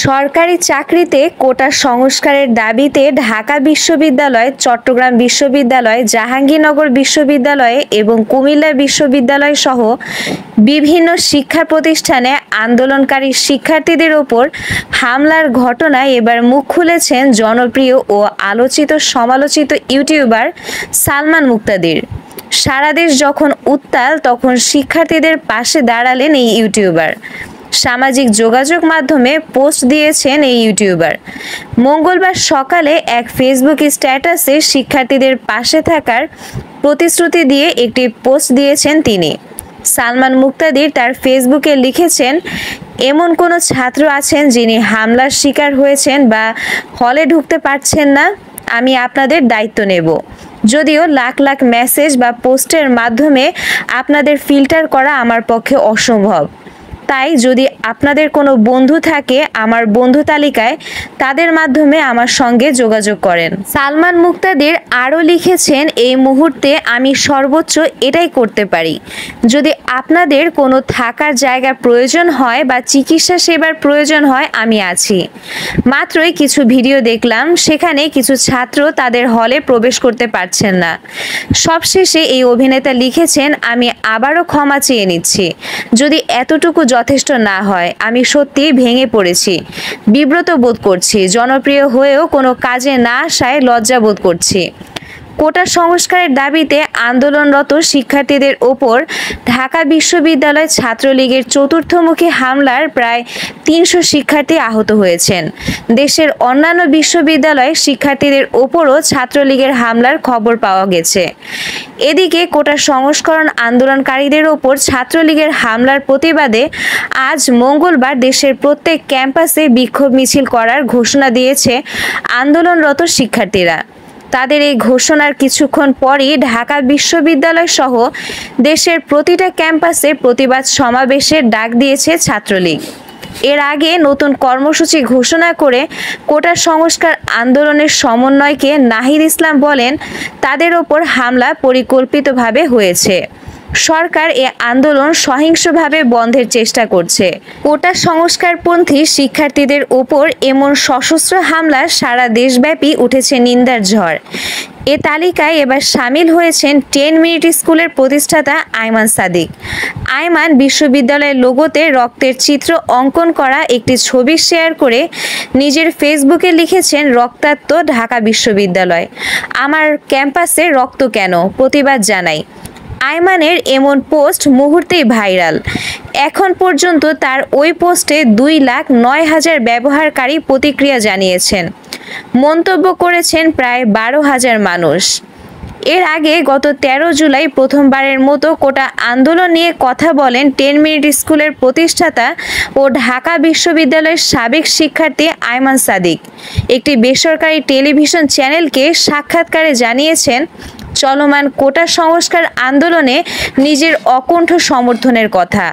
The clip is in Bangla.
সরকারি চাকরিতে কোটা সংস্কারের দাবিতে ঢাকা বিশ্ববিদ্যালয়, চট্টগ্রাম বিশ্ববিদ্যালয়, জাহাঙ্গীরনগর বিশ্ববিদ্যালয় এবং কুমিল্লা বিশ্ববিদ্যালয় সহ বিভিন্ন শিক্ষা প্রতিষ্ঠানে আন্দোলনকারী শিক্ষার্থীদের ওপর হামলার ঘটনায় এবার মুখ খুলেছেন জনপ্রিয় ও আলোচিত সমালোচিত ইউটিউবার সালমান মুক্তাদির। সারা দেশ যখন উত্তাল, তখন শিক্ষার্থীদের পাশে দাঁড়ালেন এই ইউটিউবার। সামাজিক যোগাযোগ মাধ্যমে পোস্ট দিয়েছেন এই ইউটিউবার। মঙ্গলবার সকালে এক ফেসবুক স্ট্যাটাসে শিক্ষার্থীদের পাশে থাকার প্রতিশ্রুতি দিয়ে একটি পোস্ট দিয়েছেন তিনি। সালমান মুক্তাদির তার ফেসবুকে লিখেছেন, এমন কোনো ছাত্র আছেন যিনি হামলার শিকার হয়েছেন বা হলে ঢুকতে পারছেন না? আমি আপনাদের দায়িত্ব নেব। যদিও লাখ লাখ মেসেজ বা পোস্টের মাধ্যমে আপনাদের ফিল্টার করা আমার পক্ষে অসম্ভব, তাই যদি আপনাদের কোনো বন্ধু থাকে আমার বন্ধু তালিকায়, তাদের মাধ্যমে আমার সঙ্গে যোগাযোগ করেন। সালমান মুক্তাদির আরও লিখেছেন, এই মুহূর্তে আমি সর্বোচ্চ এটাই করতে পারি। যদি আপনাদের কোনো থাকার জায়গার প্রয়োজন হয় বা চিকিৎসা সেবার প্রয়োজন হয়, আমি আছি। মাত্রই কিছু ভিডিও দেখলাম, সেখানে কিছু ছাত্র তাদের হলে প্রবেশ করতে পারছেন না। সবশেষে এই অভিনেতা লিখেছেন, আমি আবারও ক্ষমা চেয়ে নিচ্ছি। যদি এতটুকু যথেষ্ট না হয়, আমি সত্যিই ভেঙে পড়েছি, বিব্রত বোধ করছি, জনপ্রিয় হয়েও কোনো কাজে না আসায় লজ্জা বোধ করছি। কোটা সংস্কারের দাবিতে আন্দোলনরত শিক্ষার্থীদের ওপর ঢাকা বিশ্ববিদ্যালয় ছাত্রলীগের চতুর্থমুখী হামলার প্রায় ৩০০ শিক্ষার্থী আহত হয়েছেন। দেশের অন্যান্য বিশ্ববিদ্যালয়ের শিক্ষার্থীদের ওপরও ছাত্রলীগের হামলার খবর পাওয়া গেছে। এদিকে কোটা সংস্করণ আন্দোলনকারীদের ওপর ছাত্রলীগের হামলার প্রতিবাদে আজ মঙ্গলবার দেশের প্রত্যেক ক্যাম্পাসে বিক্ষোভ মিছিল করার ঘোষণা দিয়েছে আন্দোলনরত শিক্ষার্থীরা। তাদের এই ঘোষণার কিছুক্ষণ পরই ঢাকা বিশ্ববিদ্যালয় সহ দেশের প্রতিটা ক্যাম্পাসে প্রতিবাদ সমাবেশের ডাক দিয়েছে ছাত্রলীগ। এর আগে নতুন কর্মসূচি ঘোষণা করে কোটা সংস্কার আন্দোলনের সমন্বয়কে নাহিদ ইসলাম বলেন, তাদের ওপর হামলা পরিকল্পিতভাবে হয়েছে। সরকার এ আন্দোলন সহিংসভাবে বন্ধের চেষ্টা করছে। কোটা সংস্কারপন্থী শিক্ষার্থীদের ওপর এমন সশস্ত্র হামলা সারা দেশব্যাপী উঠেছে নিন্দার ঝড়। এ তালিকায় এবার সামিল হয়েছেন 10 মিনিট স্কুলের প্রতিষ্ঠাতা আয়মান সাদিক। আয়মান বিশ্ববিদ্যালয়ের লোগোতে রক্তের চিত্র অঙ্কন করা একটি ছবি শেয়ার করে নিজের ফেসবুকে লিখেছেন, রক্তাক্ত ঢাকা বিশ্ববিদ্যালয়, আমার ক্যাম্পাসে রক্ত কেন, প্রতিবাদ জানাই। আয়মানের এমন পোস্ট মুহূর্তেই ভাইরাল। এখন পর্যন্ত তার ওই পোস্টে 2,09,000 ব্যবহারকারী প্রতিক্রিয়া জানিয়েছেন। মন্তব্য করেছেন প্রায় 12,000 মানুষ। এর আগে গত 13 জুলাই প্রথমবারের মতো কোটা আন্দোলন নিয়ে কথা বলেন 10 মিনিট স্কুলের প্রতিষ্ঠাতা ও ঢাকা বিশ্ববিদ্যালয়ের সাবেক শিক্ষার্থী আয়মান সাদিক। একটি বেসরকারি টেলিভিশন চ্যানেলকে সাক্ষাৎকারে জানিয়েছেন, চলমান কোটা সংস্কার আন্দোলনে নিজের অকুণ্ঠ সমর্থনের কথা।